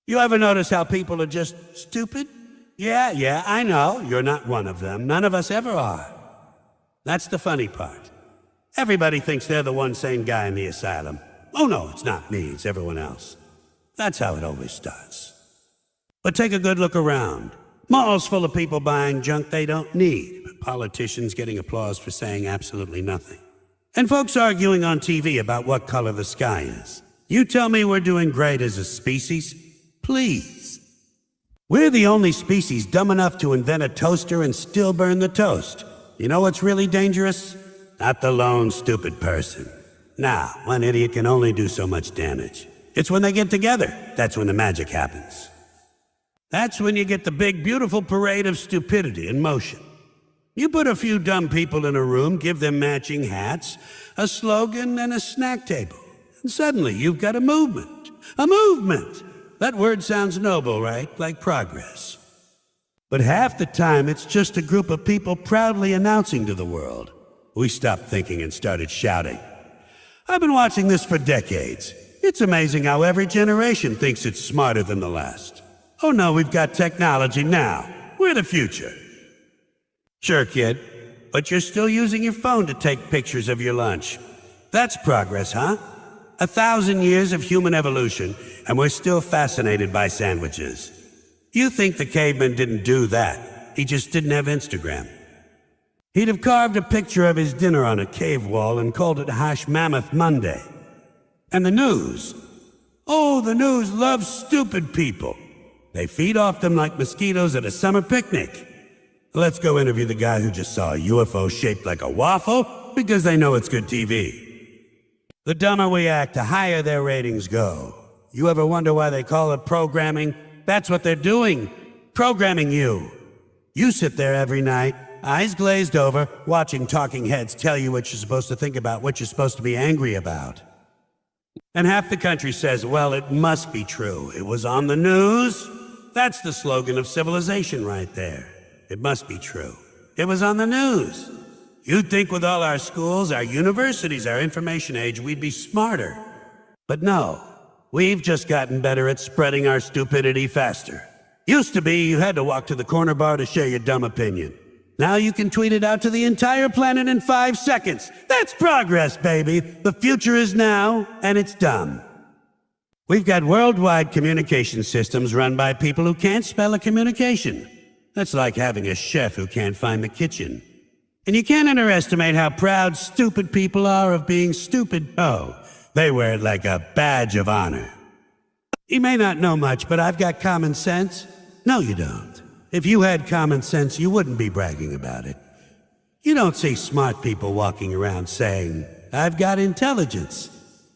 You ever notice how people are just stupid? Yeah, I know. You're not one of them. None of us ever are. That's the funny part. Everybody thinks they're the one sane guy in the asylum. Oh no, it's not me, it's everyone else. That's how it always starts. But take a good look around. Malls full of people buying junk they don't need, but politicians getting applause for saying absolutely nothing. And folks arguing on TV about what color the sky is. You tell me we're doing great as a species? Please. We're the only species dumb enough to invent a toaster and still burn the toast. You know what's really dangerous? Not the lone stupid person. Nah, one idiot can only do so much damage. It's when they get together, that's when the magic happens. That's when you get the big, beautiful parade of stupidity in motion. You put a few dumb people in a room, give them matching hats, a slogan, and a snack table. And suddenly you've got a movement. A movement! That word sounds noble, right? Like progress. But half the time, it's just a group of people proudly announcing to the world. We stopped thinking and started shouting. I've been watching this for decades. It's amazing how every generation thinks it's smarter than the last. Oh no, we've got technology now. We're the future. Sure, kid, but you're still using your phone to take pictures of your lunch. That's progress, huh? 1,000 years of human evolution, and we're still fascinated by sandwiches. You think the caveman didn't do that. He just didn't have Instagram. He'd have carved a picture of his dinner on a cave wall and called it Hash Mammoth Monday. And the news. Oh, the news loves stupid people. They feed off them like mosquitoes at a summer picnic. Let's go interview the guy who just saw a UFO shaped like a waffle because they know it's good TV. The dumber we act, the higher their ratings go. You ever wonder why they call it programming? That's what they're doing. Programming you. You sit there every night, eyes glazed over, watching talking heads tell you what you're supposed to think about, what you're supposed to be angry about. And half the country says, well, it must be true. It was on the news. That's the slogan of civilization right there. It must be true. It was on the news. You'd think with all our schools, our universities, our information age, we'd be smarter. But no, we've just gotten better at spreading our stupidity faster. Used to be you had to walk to the corner bar to share your dumb opinion. Now you can tweet it out to the entire planet in 5 seconds. That's progress, baby. The future is now, and it's dumb. We've got worldwide communication systems run by people who can't spell a communication. That's like having a chef who can't find the kitchen. And you can't underestimate how proud stupid people are of being stupid. Oh, they wear it like a badge of honor. You may not know much, but I've got common sense. No, you don't. If you had common sense, you wouldn't be bragging about it. You don't see smart people walking around saying, I've got intelligence.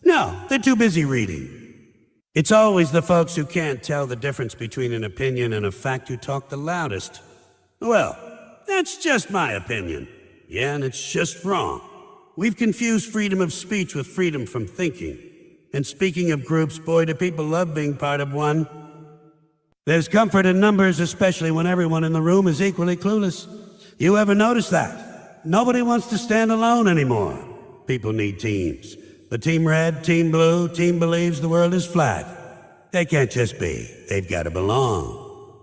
No, they're too busy reading. It's always the folks who can't tell the difference between an opinion and a fact who talk the loudest. Well, that's just my opinion. Yeah, and it's just wrong. We've confused freedom of speech with freedom from thinking. And speaking of groups, boy, do people love being part of one. There's comfort in numbers, especially when everyone in the room is equally clueless. You ever notice that? Nobody wants to stand alone anymore. People need teams. The team red, team blue, team believes the world is flat. They can't just be. They've got to belong.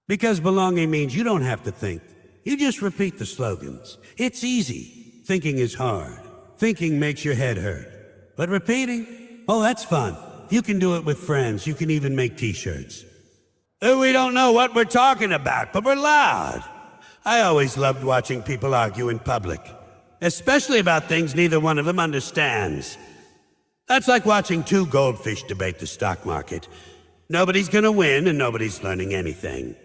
Because belonging means you don't have to think. You just repeat the slogans. It's easy. Thinking is hard. Thinking makes your head hurt. But repeating? Oh, that's fun. You can do it with friends. You can even make t-shirts. We don't know what we're talking about, but we're loud. I always loved watching people argue in public, especially about things neither one of them understands. That's like watching two goldfish debate the stock market. Nobody's gonna win and nobody's learning anything.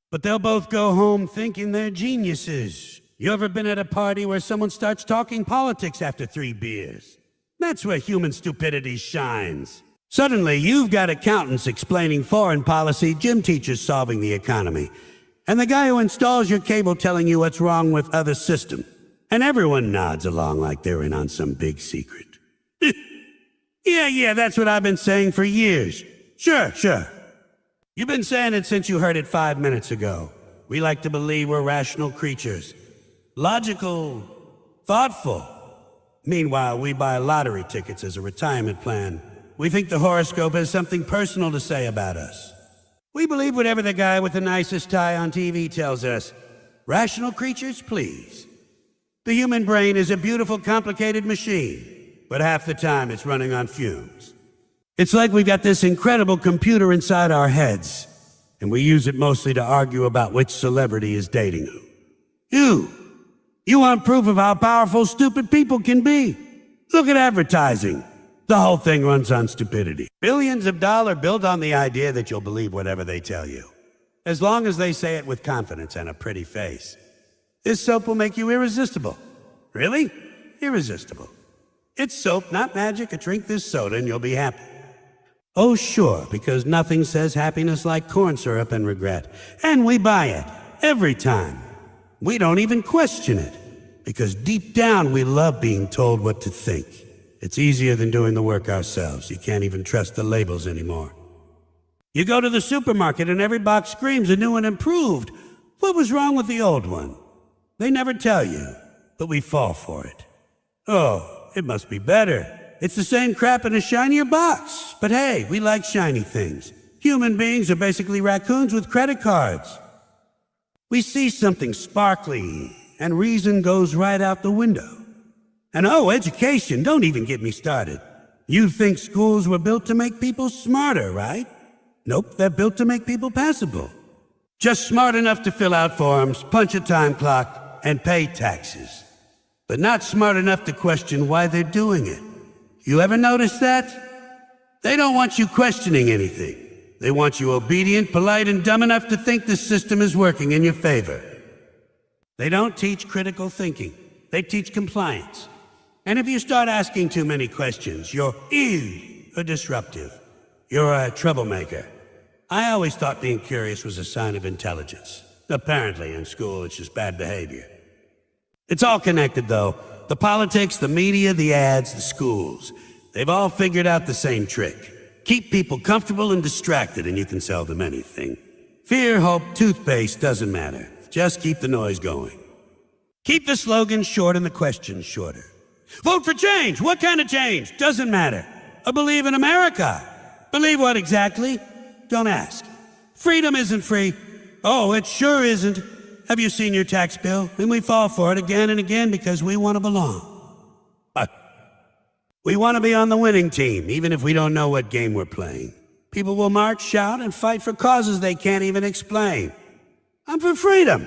But they'll both go home thinking they're geniuses. You ever been at a party where someone starts talking politics after 3 beers? That's where human stupidity shines. Suddenly, you've got accountants explaining foreign policy, gym teachers solving the economy, and the guy who installs your cable telling you what's wrong with other system. And everyone nods along like they're in on some big secret. Yeah, that's what I've been saying for years. Sure. You've been saying it since you heard it 5 minutes ago. We like to believe we're rational creatures. Logical, thoughtful. Meanwhile, we buy lottery tickets as a retirement plan. We think the horoscope has something personal to say about us. We believe whatever the guy with the nicest tie on TV tells us. Rational creatures, please. The human brain is a beautiful, complicated machine, but half the time it's running on fumes. It's like we've got this incredible computer inside our heads, and we use it mostly to argue about which celebrity is dating who. You want proof of how powerful stupid people can be? Look at advertising. The whole thing runs on stupidity. Billions of dollars built on the idea that you'll believe whatever they tell you, as long as they say it with confidence and a pretty face. This soap will make you irresistible. Really? Irresistible. It's soap, not magic. Drink this soda and you'll be happy. Oh, sure, because nothing says happiness like corn syrup and regret. And we buy it, every time. We don't even question it, because deep down we love being told what to think. It's easier than doing the work ourselves. You can't even trust the labels anymore. You go to the supermarket and every box screams a new and improved. What was wrong with the old one? They never tell you, but we fall for it. Oh, it must be better. It's the same crap in a shinier box. But hey, we like shiny things. Human beings are basically raccoons with credit cards. We see something sparkly, and reason goes right out the window. And oh, education, don't even get me started. You think schools were built to make people smarter, right? Nope, they're built to make people passable. Just smart enough to fill out forms, punch a time clock, and pay taxes. But not smart enough to question why they're doing it. You ever notice that? They don't want you questioning anything. They want you obedient, polite, and dumb enough to think the system is working in your favor. They don't teach critical thinking. They teach compliance. And if you start asking too many questions, you're a disruptive. You're a troublemaker. I always thought being curious was a sign of intelligence. Apparently, in school, it's just bad behavior. It's all connected, though. The politics, the media, the ads, the schools. They've all figured out the same trick. Keep people comfortable and distracted, and you can sell them anything. Fear, hope, toothpaste, doesn't matter. Just keep the noise going. Keep the slogan short and the questions shorter. Vote for change! What kind of change? Doesn't matter. I believe in America. Believe what exactly? Don't ask. Freedom isn't free. Oh, it sure isn't. Have you seen your tax bill? And we fall for it again and again because we want to belong. We want to be on the winning team, even if we don't know what game we're playing. People will march, shout, and fight for causes they can't even explain. I'm for freedom.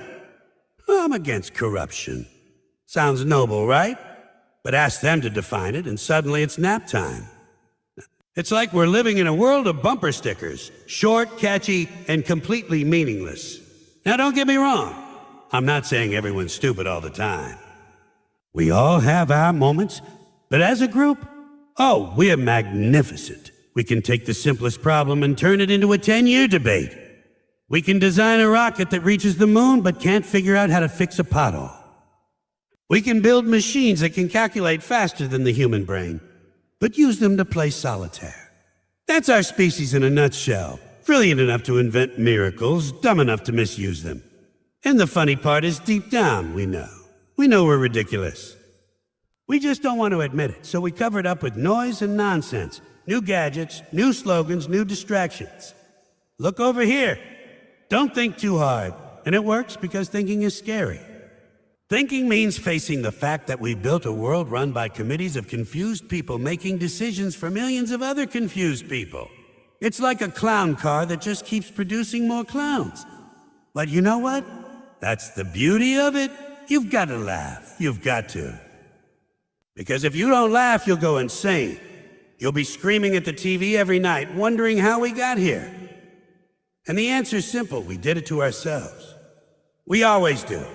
I'm against corruption. Sounds noble, right? But ask them to define it, and suddenly it's nap time. It's like we're living in a world of bumper stickers, short, catchy, and completely meaningless. Now, don't get me wrong. I'm not saying everyone's stupid all the time. We all have our moments, but as a group, oh, we're magnificent. We can take the simplest problem and turn it into a 10-year debate. We can design a rocket that reaches the moon but can't figure out how to fix a pothole. We can build machines that can calculate faster than the human brain, but use them to play solitaire. That's our species in a nutshell. Brilliant enough to invent miracles, dumb enough to misuse them. And the funny part is deep down, we know. We know we're ridiculous. We just don't want to admit it, so we cover it up with noise and nonsense. New gadgets, new slogans, new distractions. Look over here. Don't think too hard. And it works because thinking is scary. Thinking means facing the fact that we built a world run by committees of confused people making decisions for millions of other confused people. It's like a clown car that just keeps producing more clowns. But you know what? That's the beauty of it. You've got to laugh. You've got to. Because if you don't laugh, you'll go insane. You'll be screaming at the TV every night, wondering how we got here. And the answer's simple. We did it to ourselves. We always do.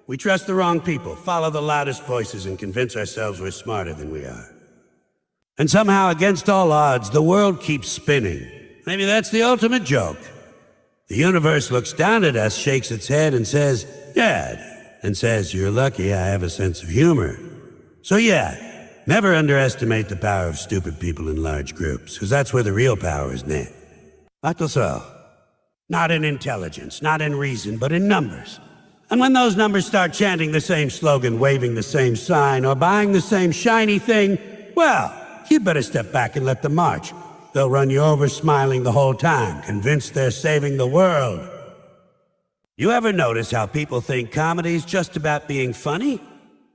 We trust the wrong people, follow the loudest voices, and convince ourselves we're smarter than we are. And somehow, against all odds, the world keeps spinning. Maybe that's the ultimate joke. The universe looks down at us, shakes its head, and says, "Yeah," and says, "You're lucky I have a sense of humor." So yeah, never underestimate the power of stupid people in large groups, because that's where the real power is net. So, not in intelligence, not in reason, but in numbers. And when those numbers start chanting the same slogan, waving the same sign, or buying the same shiny thing, well, you'd better step back and let them march. They'll run you over smiling the whole time, convinced they're saving the world. You ever notice how people think comedy's just about being funny?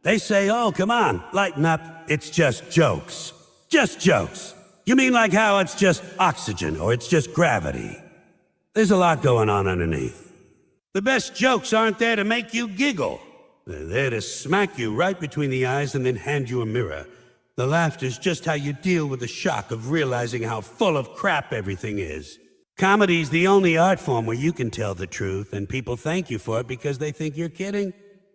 They say, oh, come on, lighten up, it's just jokes. Just jokes. You mean like how it's just oxygen or it's just gravity? There's a lot going on underneath. The best jokes aren't there to make you giggle. They're there to smack you right between the eyes and then hand you a mirror. The laughter's just how you deal with the shock of realizing how full of crap everything is. Comedy's the only art form where you can tell the truth and people thank you for it because they think you're kidding.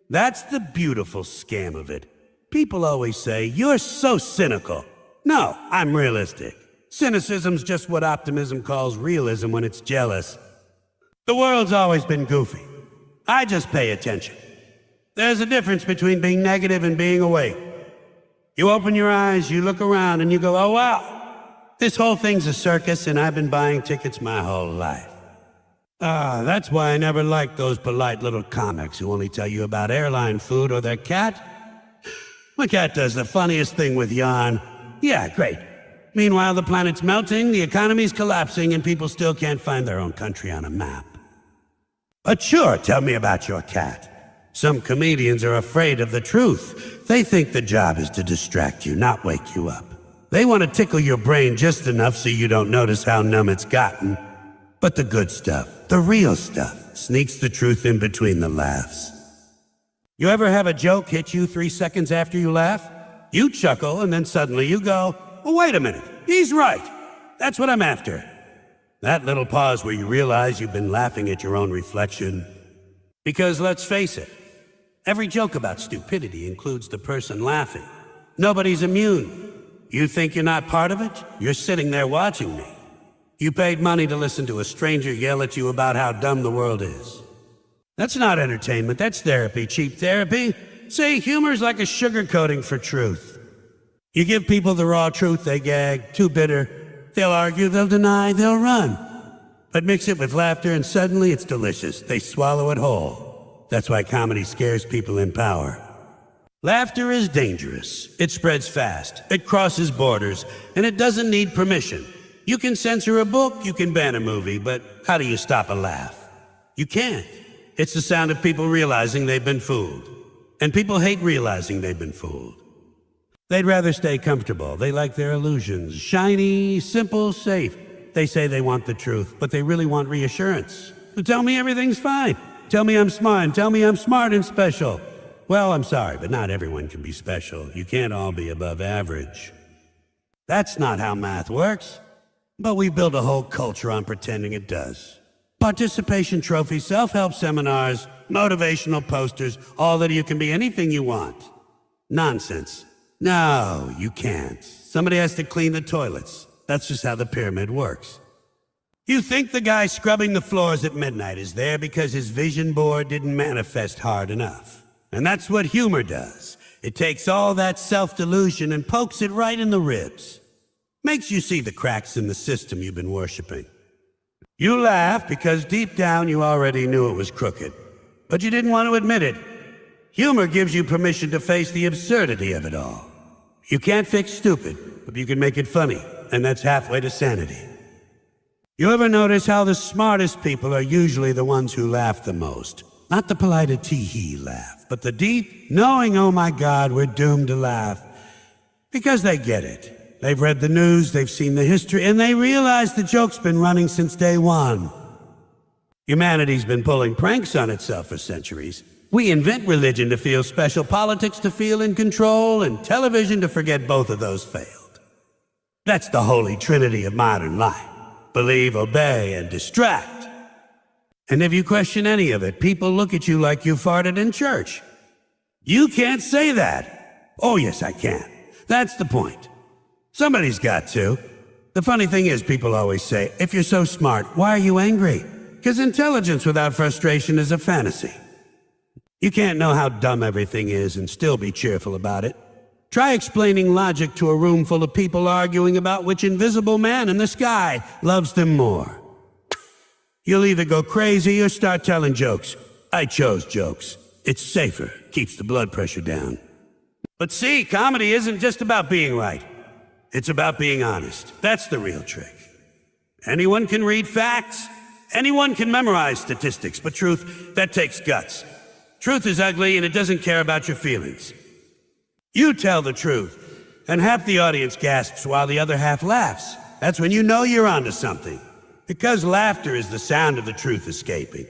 That's the beautiful scam of it. People always say, you're so cynical. No, I'm realistic. Cynicism's just what optimism calls realism when it's jealous. The world's always been goofy. I just pay attention. There's a difference between being negative and being awake. You open your eyes, you look around, and you go, oh wow, this whole thing's a circus and I've been buying tickets my whole life. That's why I never liked those polite little comics who only tell you about airline food or their cat. My cat does the funniest thing with yarn. Yeah, great. Meanwhile, the planet's melting, the economy's collapsing, and people still can't find their own country on a map. But sure, tell me about your cat. Some comedians are afraid of the truth. They think the job is to distract you, not wake you up. They want to tickle your brain just enough so you don't notice how numb it's gotten. But the good stuff, the real stuff, sneaks the truth in between the laughs. You ever have a joke hit you 3 seconds after you laugh? You chuckle, and then suddenly you go, oh, wait a minute, he's right. That's what I'm after. That little pause where you realize you've been laughing at your own reflection. Because let's face it, every joke about stupidity includes the person laughing. Nobody's immune. You think you're not part of it? You're sitting there watching me. You paid money to listen to a stranger yell at you about how dumb the world is. That's not entertainment, that's therapy, cheap therapy. See, humor's like a sugar coating for truth. You give people the raw truth, they gag, too bitter. They'll argue, they'll deny, they'll run. But mix it with laughter and suddenly it's delicious. They swallow it whole. That's why comedy scares people in power. Laughter is dangerous. It spreads fast, it crosses borders, and it doesn't need permission. You can censor a book, you can ban a movie, but how do you stop a laugh? You can't. It's the sound of people realizing they've been fooled. And people hate realizing they've been fooled. They'd rather stay comfortable. They like their illusions. Shiny, simple, safe. They say they want the truth, but they really want reassurance. So tell me everything's fine. Tell me I'm smart. Tell me I'm smart and special. Well, I'm sorry, but not everyone can be special. You can't all be above average. That's not how math works. But we built a whole culture on pretending it does. Participation trophies, self-help seminars, motivational posters, all that you can be anything you want. Nonsense. No, you can't. Somebody has to clean the toilets. That's just how the pyramid works. You think the guy scrubbing the floors at midnight is there because his vision board didn't manifest hard enough. And that's what humor does. It takes all that self-delusion and pokes it right in the ribs. Makes you see the cracks in the system you've been worshiping. You laugh because deep down you already knew it was crooked, but you didn't want to admit it. Humor gives you permission to face the absurdity of it all. You can't fix stupid, but you can make it funny, and that's halfway to sanity. You ever notice how the smartest people are usually the ones who laugh the most? Not the polite tee-hee laugh, but the deep, knowing, oh my God, we're doomed to laugh. Because they get it. They've read the news, they've seen the history, and they realize the joke's been running since day one. Humanity's been pulling pranks on itself for centuries. We invent religion to feel special, politics to feel in control, and television to forget both of those failed. That's the holy trinity of modern life. Believe, obey, and distract. And if you question any of it, people look at you like you farted in church. You can't say that. Oh, yes, I can. That's the point. Somebody's got to. The funny thing is, people always say, if you're so smart, why are you angry? Because intelligence without frustration is a fantasy. You can't know how dumb everything is and still be cheerful about it. Try explaining logic to a room full of people arguing about which invisible man in the sky loves them more. You'll either go crazy or start telling jokes. I chose jokes. It's safer, keeps the blood pressure down. But see, comedy isn't just about being right. It's about being honest. That's the real trick. Anyone can read facts. Anyone can memorize statistics, but truth, that takes guts. Truth is ugly and it doesn't care about your feelings. You tell the truth, and half the audience gasps while the other half laughs. That's when you know you're onto something. Because laughter is the sound of the truth escaping.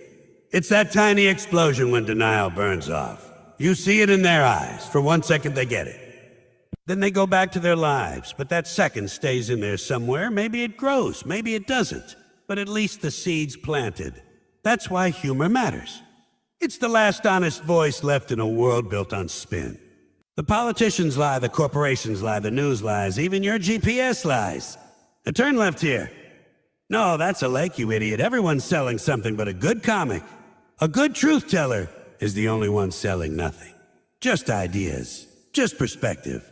It's that tiny explosion when denial burns off. You see it in their eyes. For 1 second they get it. Then they go back to their lives, but that second stays in there somewhere. Maybe it grows, maybe it doesn't. But at least the seed's planted. That's why humor matters. It's the last honest voice left in a world built on spin. The politicians lie, the corporations lie, the news lies, even your GPS lies. Now turn left here. No, that's a lake, you idiot. Everyone's selling something but a good comic. A good truth teller is the only one selling nothing. Just ideas. Just perspective.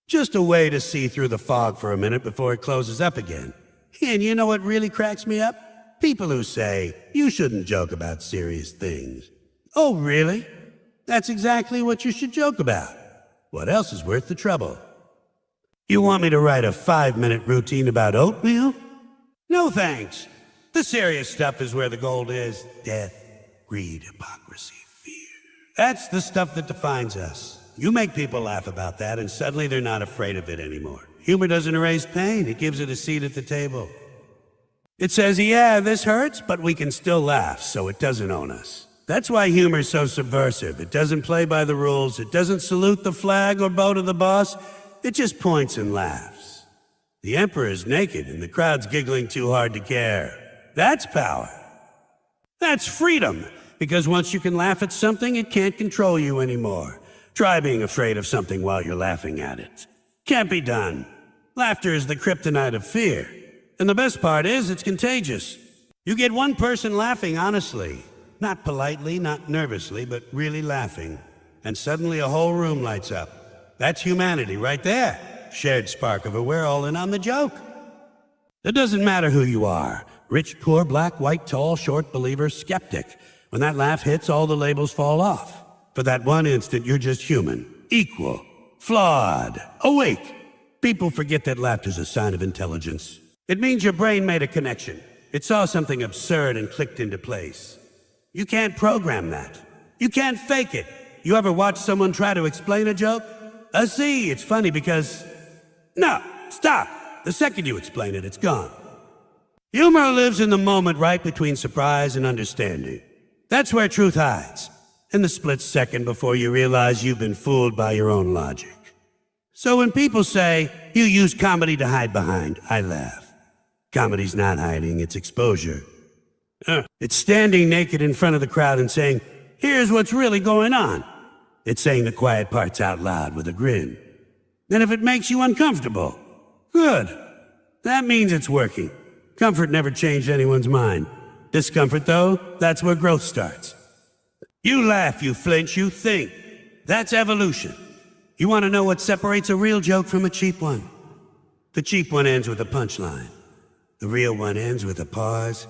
Just a way to see through the fog for a minute before it closes up again. And you know what really cracks me up? People who say, you shouldn't joke about serious things. Oh, really? That's exactly what you should joke about. What else is worth the trouble? You want me to write a 5-minute routine about oatmeal? No thanks. The serious stuff is where the gold is. Death, greed, hypocrisy, fear. That's the stuff that defines us. You make people laugh about that and suddenly they're not afraid of it anymore. Humor doesn't erase pain, it gives it a seat at the table. It says, yeah, this hurts, but we can still laugh, so it doesn't own us. That's why humor is so subversive. It doesn't play by the rules, it doesn't salute the flag or bow to the boss, it just points and laughs. The emperor's naked and the crowd's giggling too hard to care. That's power. That's freedom, because once you can laugh at something, it can't control you anymore. Try being afraid of something while you're laughing at it. Can't be done. Laughter is the kryptonite of fear. And the best part is, it's contagious. You get one person laughing honestly, not politely, not nervously, but really laughing. And suddenly a whole room lights up. That's humanity right there. Shared spark of a we're all in on the joke. It doesn't matter who you are. Rich, poor, black, white, tall, short, believer, skeptic. When that laugh hits, all the labels fall off. For that one instant, you're just human, equal, flawed, awake. People forget that laughter's a sign of intelligence. It means your brain made a connection. It saw something absurd and clicked into place. You can't program that. You can't fake it. You ever watch someone try to explain a joke? See, it's funny because... No, stop. The second you explain it, it's gone. Humor lives in the moment right between surprise and understanding. That's where truth hides. In the split second before you realize you've been fooled by your own logic. So when people say, you use comedy to hide behind, I laugh. Comedy's not hiding, it's exposure. It's standing naked in front of the crowd and saying, here's what's really going on. It's saying the quiet parts out loud with a grin. And if it makes you uncomfortable, good. That means it's working. Comfort never changed anyone's mind. Discomfort, though, that's where growth starts. You laugh, you flinch, you think. That's evolution. You want to know what separates a real joke from a cheap one? The cheap one ends with a punchline. The real one ends with a pause.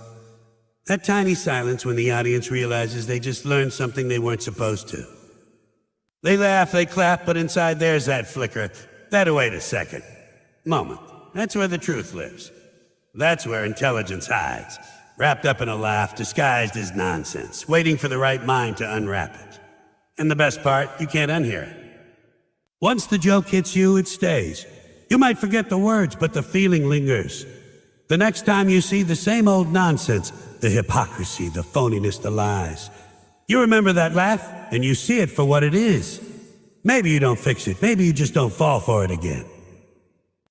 That tiny silence when the audience realizes they just learned something they weren't supposed to. They laugh, they clap, but inside there's that flicker, that wait a second moment. That's where the truth lives. That's where intelligence hides, wrapped up in a laugh, disguised as nonsense, waiting for the right mind to unwrap it. And the best part, you can't unhear it. Once the joke hits you, it stays. You might forget the words, but the feeling lingers. The next time you see the same old nonsense, the hypocrisy, the phoniness, the lies, you remember that laugh, and you see it for what it is. Maybe you don't fix it, maybe you just don't fall for it again.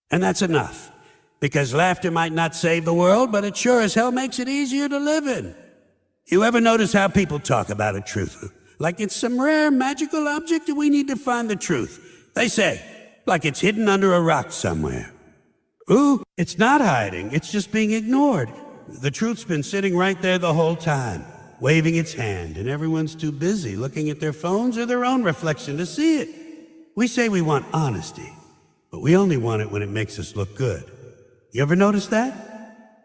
And that's enough, because laughter might not save the world, but it sure as hell makes it easier to live in. You ever notice how people talk about a truth? Like it's some rare magical object and we need to find the truth. They say, like it's hidden under a rock somewhere. Ooh, it's not hiding, it's just being ignored. The truth's been sitting right there the whole time, waving its hand, and everyone's too busy looking at their phones or their own reflection to see it. We say we want honesty, but we only want it when it makes us look good. You ever notice that?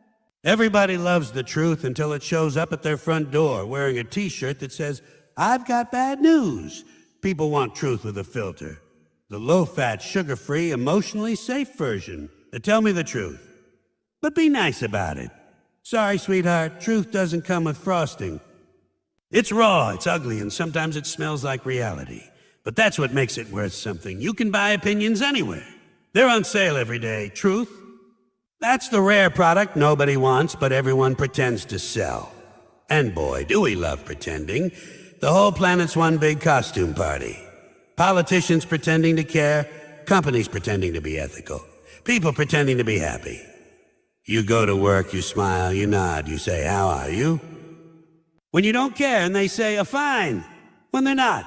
Everybody loves the truth until it shows up at their front door wearing a t-shirt that says, I've got bad news. People want truth with a filter. The low-fat, sugar-free, emotionally safe version. Now tell me the truth. But be nice about it. Sorry, sweetheart, truth doesn't come with frosting. It's raw, it's ugly, and sometimes it smells like reality. But that's what makes it worth something. You can buy opinions anywhere. They're on sale every day. Truth? That's the rare product nobody wants, but everyone pretends to sell. And boy, do we love pretending. The whole planet's one big costume party. Politicians pretending to care, companies pretending to be ethical, people pretending to be happy. You go to work, you smile, you nod, you say, "How are you?" When you don't care and they say, "Fine," when they're not.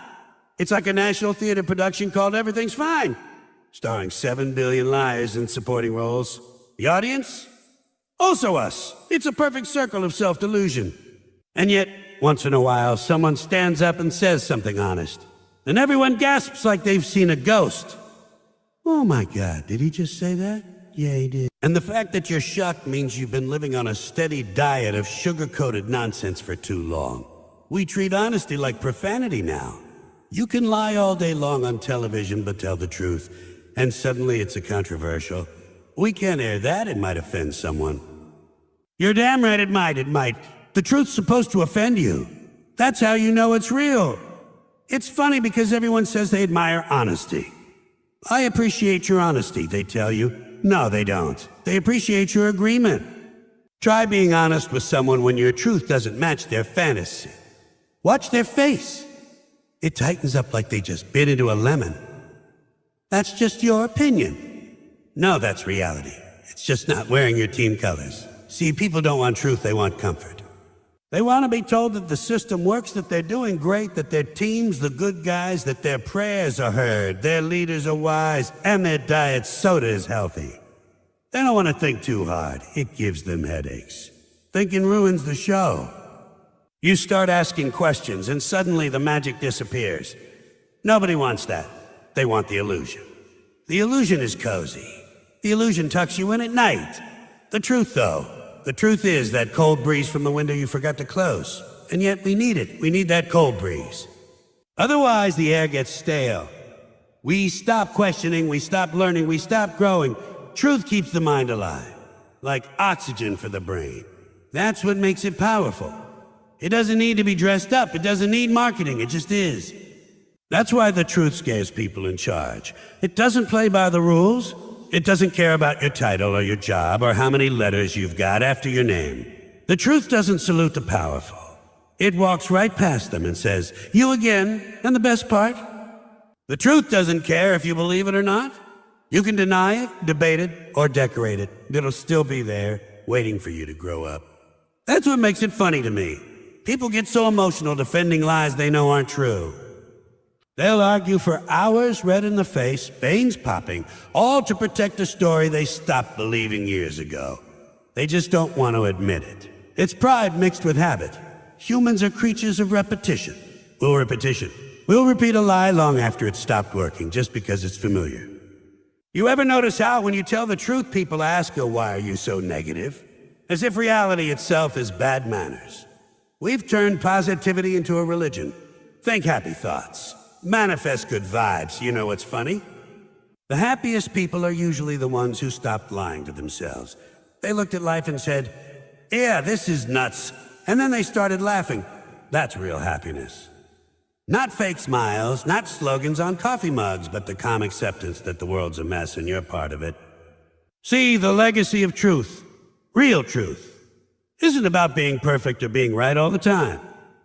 It's like a national theater production called Everything's Fine, starring 7 billion liars in supporting roles. The audience? Also us. It's a perfect circle of self-delusion. And yet, once in a while, someone stands up and says something honest. And everyone gasps like they've seen a ghost. Oh my God, did he just say that? Yeah, he did. And the fact that you're shocked means you've been living on a steady diet of sugar-coated nonsense for too long. We treat honesty like profanity now. You can lie all day long on television but tell the truth, and suddenly it's a controversial. We can't air that, it might offend someone. You're damn right it might. The truth's supposed to offend you. That's how you know it's real. It's funny because everyone says they admire honesty. I appreciate your honesty, they tell you. No, they don't. They appreciate your agreement. Try being honest with someone when your truth doesn't match their fantasy. Watch their face. It tightens up like they just bit into a lemon. That's just your opinion. No, that's reality. It's just not wearing your team colors. See, people don't want truth, they want comfort. They want to be told that the system works, that they're doing great, that their team's the good guys, that their prayers are heard, their leaders are wise, and their diet soda is healthy. They don't want to think too hard. It gives them headaches. Thinking ruins the show. You start asking questions, and suddenly the magic disappears. Nobody wants that. They want the illusion. The illusion is cozy. The illusion tucks you in at night. The truth, though, the truth is that cold breeze from the window you forgot to close. And yet we need it. We need that cold breeze. Otherwise, the air gets stale. We stop questioning, we stop learning, we stop growing. Truth keeps the mind alive, like oxygen for the brain. That's what makes it powerful. It doesn't need to be dressed up. It doesn't need marketing. It just is. That's why the truth scares people in charge. It doesn't play by the rules. It doesn't care about your title or your job or how many letters you've got after your name. The truth doesn't salute the powerful. It walks right past them and says, "You again," and the best part? The truth doesn't care if you believe it or not. You can deny it, debate it, or decorate it. It'll still be there, waiting for you to grow up. That's what makes it funny to me. People get so emotional defending lies they know aren't true. They'll argue for hours, red in the face, veins popping, all to protect a story they stopped believing years ago. They just don't want to admit it. It's pride mixed with habit. Humans are creatures of repetition. We'll repeat a lie long after it's stopped working, just because it's familiar. You ever notice how, when you tell the truth, people ask, "Oh, why are you so negative?" As if reality itself is bad manners. We've turned positivity into a religion. Think happy thoughts. Manifest good vibes. You know what's funny? The happiest people are usually the ones who stopped lying to themselves. They looked at life and said, "Yeah, this is nuts." And then they started laughing. That's real happiness. Not fake smiles, not slogans on coffee mugs, but the calm acceptance that the world's a mess and you're part of it. See, the legacy of truth, real truth, isn't about being perfect or being right all the time.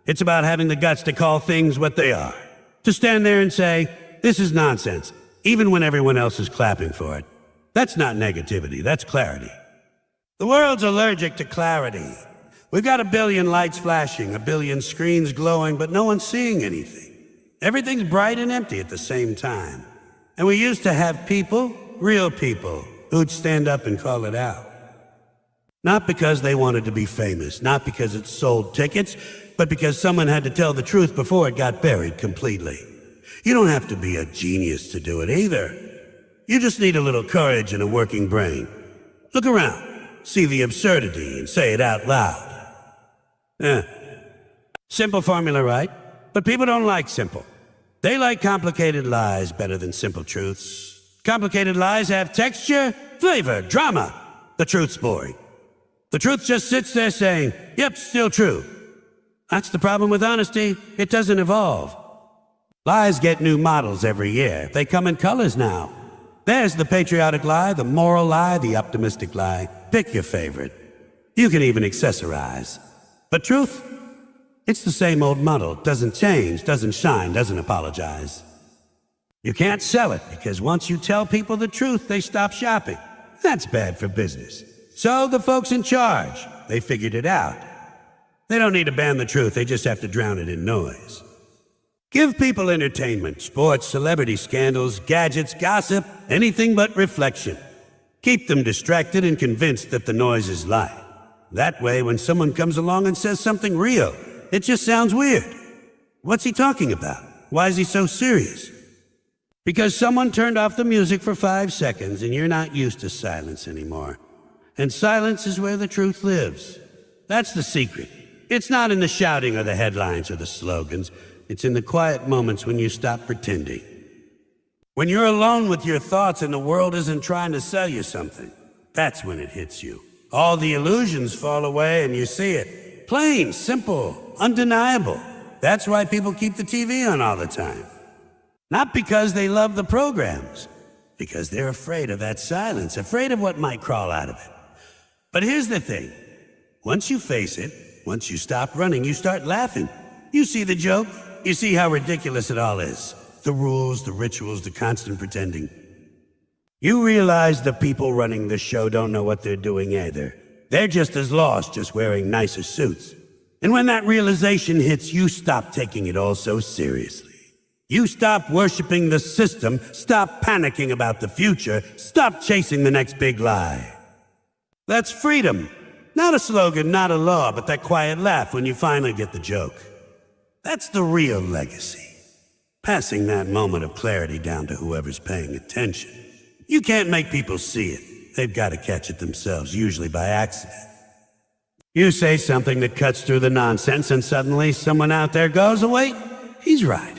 It's about having the guts to call things what they are. To stand there and say, "This is nonsense," even when everyone else is clapping for it. That's not negativity, that's clarity. The world's allergic to clarity. We've got 1 billion lights flashing, 1 billion screens glowing, but no one's seeing anything. Everything's bright and empty at the same time. And we used to have people, real people, who'd stand up and call it out. Not because they wanted to be famous, not because it sold tickets, but because someone had to tell the truth before it got buried completely. You don't have to be a genius to do it either. You just need a little courage and a working brain. Look around, see the absurdity, and say it out loud. Simple formula, right? But people don't like simple. They like complicated lies better than simple truths. Complicated lies have texture, flavor, drama. The truth's boring. The truth just sits there saying, yep, still true. That's the problem with honesty. It doesn't evolve. Lies get new models every year. They come in colors now. There's the patriotic lie, the moral lie, the optimistic lie. Pick your favorite. You can even accessorize. But truth? It's the same old model. Doesn't change, doesn't shine, doesn't apologize. You can't sell it because once you tell people the truth, they stop shopping. That's bad for business. So the folks in charge, they figured it out. They don't need to ban the truth, they just have to drown it in noise. Give people entertainment, sports, celebrity scandals, gadgets, gossip, anything but reflection. Keep them distracted and convinced that the noise is lie. That way, when someone comes along and says something real, it just sounds weird. What's he talking about? Why is he so serious? Because someone turned off the music for 5 seconds and you're not used to silence anymore. And silence is where the truth lives. That's the secret. It's not in the shouting or the headlines or the slogans. It's in the quiet moments when you stop pretending. When you're alone with your thoughts and the world isn't trying to sell you something, that's when it hits you. All the illusions fall away and you see it. Plain, simple, undeniable. That's why people keep the TV on all the time. Not because they love the programs, because they're afraid of that silence, afraid of what might crawl out of it. But here's the thing. Once you face it, once you stop running, you start laughing. You see the joke. You see how ridiculous it all is. The rules, the rituals, the constant pretending. You realize the people running the show don't know what they're doing either. They're just as lost, just wearing nicer suits. And when that realization hits, you stop taking it all so seriously. You stop worshiping the system, stop panicking about the future, stop chasing the next big lie. That's freedom. Not a slogan, not a law, but that quiet laugh when you finally get the joke. That's the real legacy. Passing that moment of clarity down to whoever's paying attention. You can't make people see it. They've got to catch it themselves, usually by accident. You say something that cuts through the nonsense and suddenly someone out there goes, oh wait, he's right.